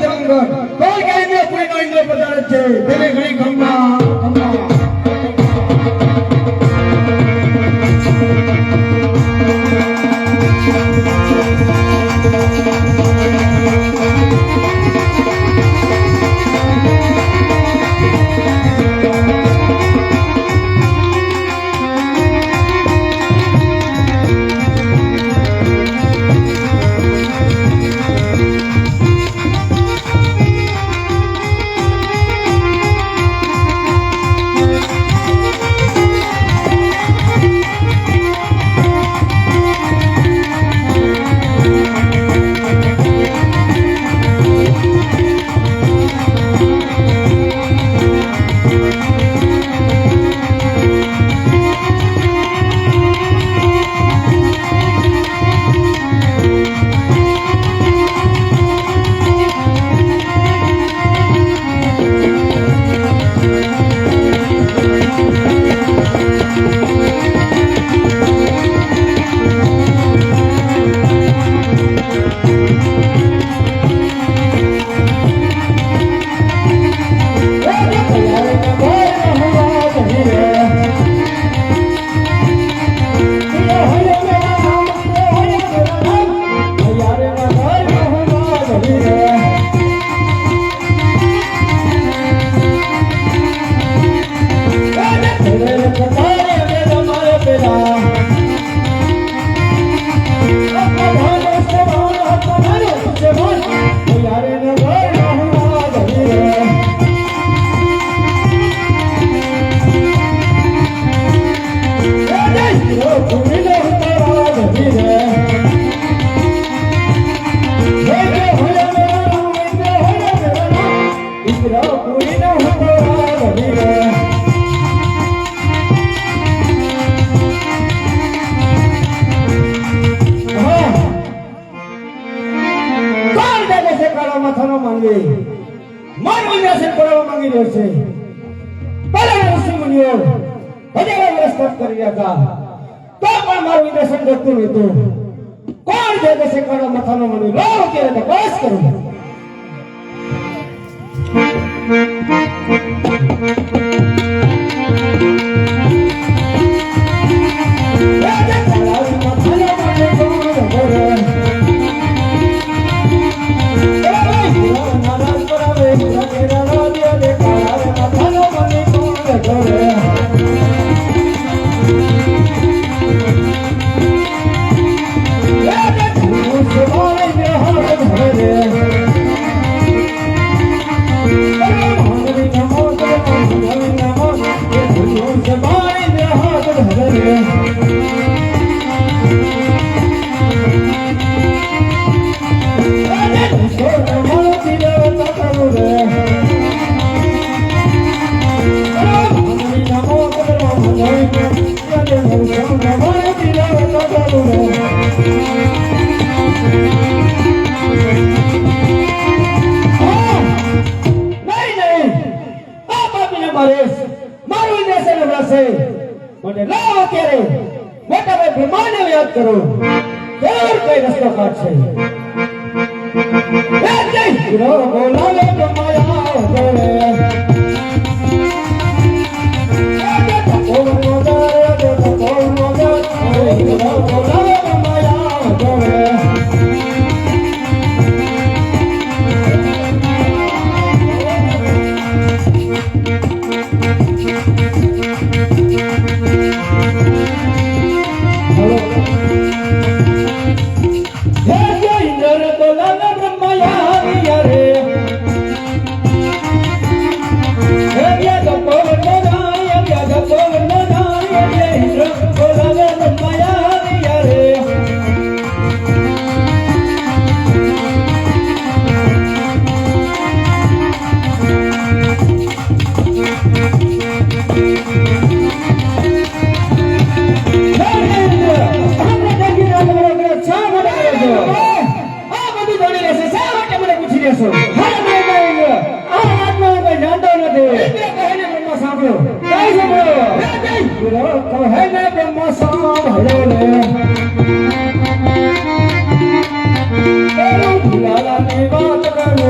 મંગળ કોઈ કઈ ને કોઈ નો ઇન્દ્ર પધારે છે તેને ઘણી ગંગા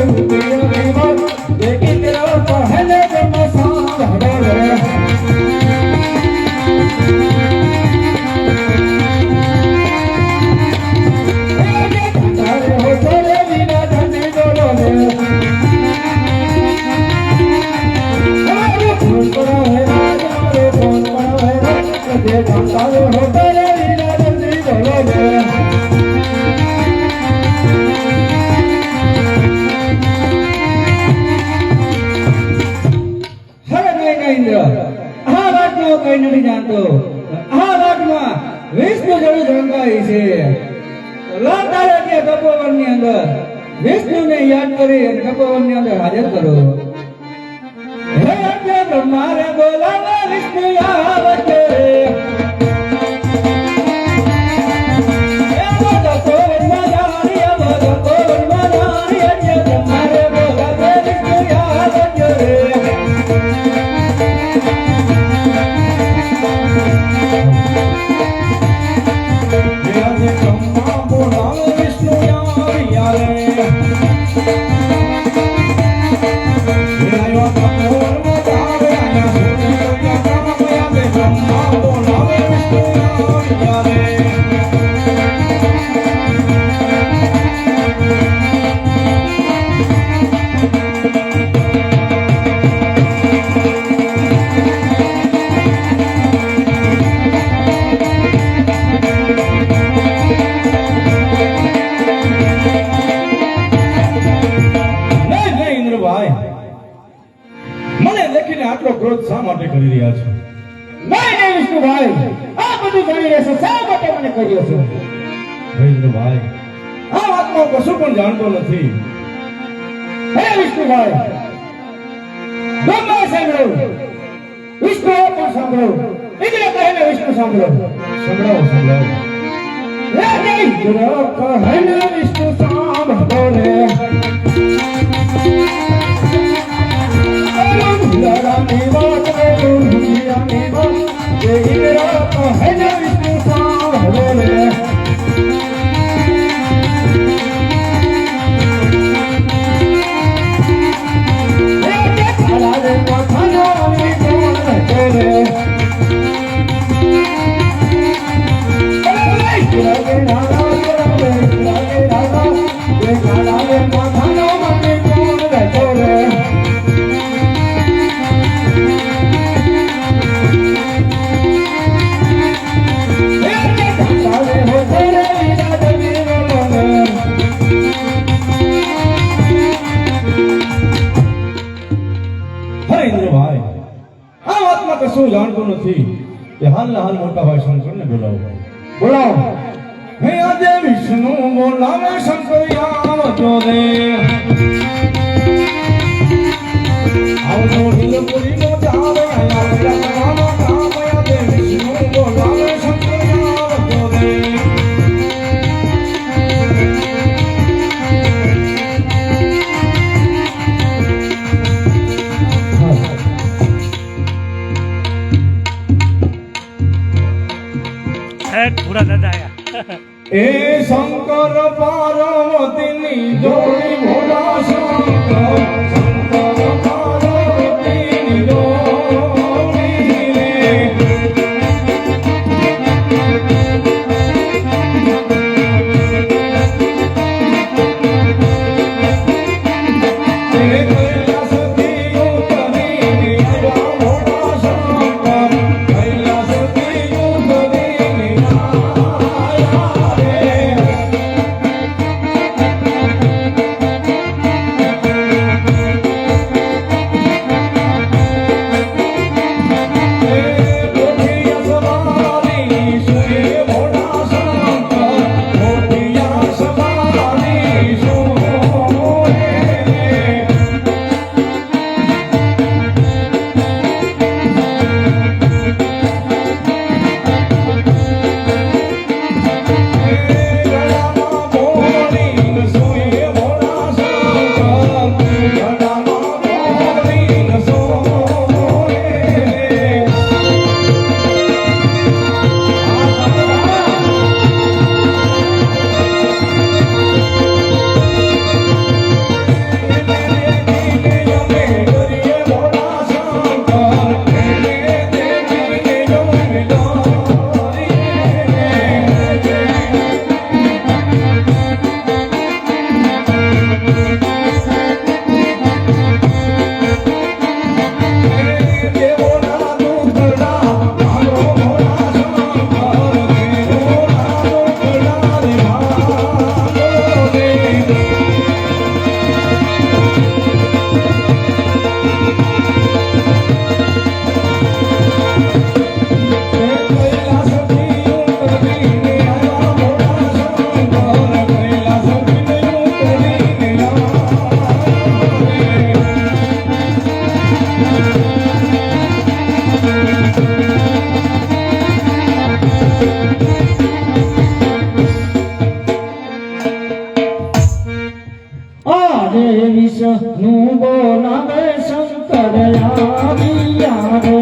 Thank you. कौन पड़ा है राजा रे कौन पड़ा है जे जानता हो तेरे लीला जल्दी बोलोगे इंद्र आ बात नो कई नहीं जानतो आ बात में विष्णु जरूर जानकारी છે લાતારે કે તપોવન ની અંદર વિષ્ણુ ને યાદ કરી તપોવન ની અંદર હાજર કરો હે અજ્ઞ બ્રહ્મા રે બોલાવે વિષ્ણુ આવતે હે તપોવન માં જાણી તપોવન માં જાણી અજ્ઞ બ્રહ્મા રે બોલાવે વિષ્ણુ આવતે ક્રોધ શા માટે કરી રહ્યા છો? નહીં નહીં વિષ્ણુભાઈ આ બધું જાણી રહેશે શા માટે મને કર્યો છો? મહેન્દ્રભાઈ આ વાતમાં કશું પણ જાણતો નથી. હે વિષ્ણુભાઈ બ્રહ્મા સાંભળો વિષ્ણુ પણ સાંભળો ઇન્દ્ર કહે ને વિષ્ણુ સાંભળો સંભળાવો સંભળાવો. ઇન્દ્ર કહે ને વિષ્ણુ સાંભળો રે લડાની વાત રે દુનિયાની વાત જે ઇન્દ્ર કહે ને વિષ્ણુ સાંભળો રે કશું જાણતો નથી કે હાલના હાલ મોટા ભાઈ શંકરને બોલાવો. બોલાવો. હે આજે વિષ્ણુ બોલાવે શંકર આવતો રે આવતો હિલપુરી નો જાવે આયા રામો રામ આજે વિષ્ણુ બોલાવે શંકર આવતો રે पूरा दादा आया ए शंकर पार्वती जोड़ी भोला शंकर शंकर पार्वती जोड़ी रे कैलाश दियो करी भोला शंकर कैलाश दियो करी વિષ્ણુ બોલાવે શંકર આવ્યા રે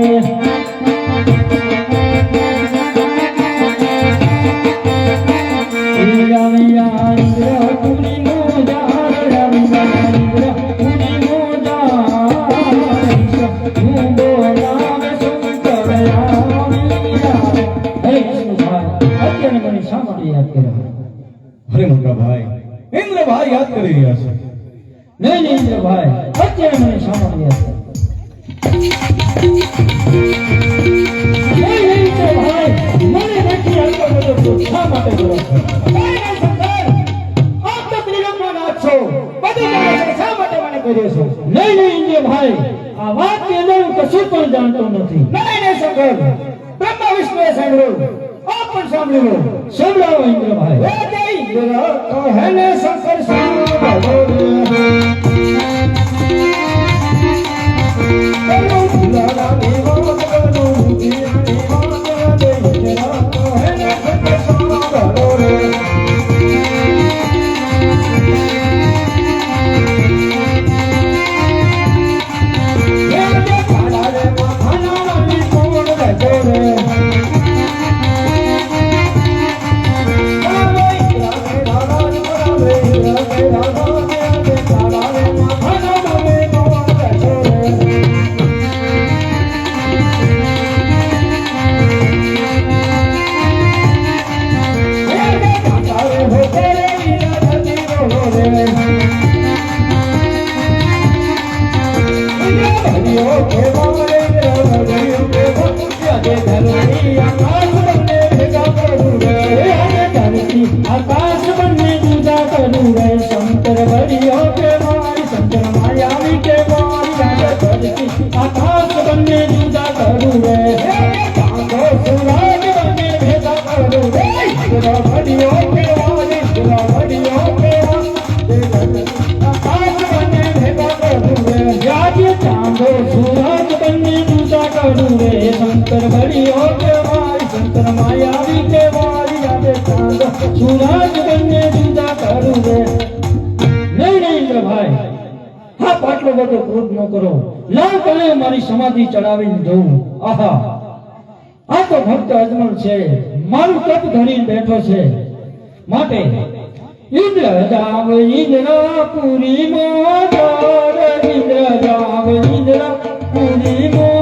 આવ્યા ઇન્દ્ર પુરીનો જાર આવ્યા ઇન્દ્ર પુરીનો જાર વિષ્ણુ બોલાવે શંકર આવ્યા હે વિષ્ણુભાઈ અત્યારે મને શા માટે યાદ કર્યા અરે મોટા ભાઈ ઇન્દ્રભાઈ યાદ કરી રહ્યા છે. નહીં નહીં ઇન્દ્રભાઈ અત્યારે મને શા માટે યાદ કર્યા નહીં નહીં ઇન્દ્રભાઈ મને નથી આટલો બધો દુઃખ શા માટે કરો છો નહીં નહીં શંકર આપ તો ત્રિલોકનો નાથ છો બધી જગ્યાએ શા માટે મને કર્યો છો નહીં નહીં ઇન્દ્રભાઈ આ વાત કે હું કશું પણ જાણતો નથી નહીં નહીં શંકર બ્રહ્મા વિષ્ણુએ સાંભળ્યું આપ પણ સાંભળી લો સંભળાવો ઇન્દ્રભાઈ હે જય ઇન્દ્ર કહે ને શંકર સાંભળો આકાશ બંને જુદા કરું રે શંકર ભરિયો કે મારી શંકર માયાવી કે મારી રાજા ધરતી આકાશ બંને જુદા કરું રે ચાંદો સુરાગ બંને ભેગા કરું રે જુદા ભરિયો કે મારી જુદા ભરિયો કે આકાશ બંને ભેગા કરું રે આજે ચાંદો સુરાગ બંને જુદા કરું રે શંકર ભરિયો કે મારી શંકર માયાવી કે મારી રાજા ચાંદો સુરાજ બંને જુદા કરું રે નહીં નહીં ઇન્દ્રભાઈ હા પાટલો બધો ક્રોધ ન કરો લાવ તને મારી સમાધિ ચડાવીને જવું આહા આ તો ભક્ત અજમલ છે મારું તપ ધરીને બેઠો છે માટે ઇન્દ્ર જાવ ઇન્દ્રપુરી મોજાર ઇન્દ્ર જાવ ઇન્દ્રપુરી મોજાર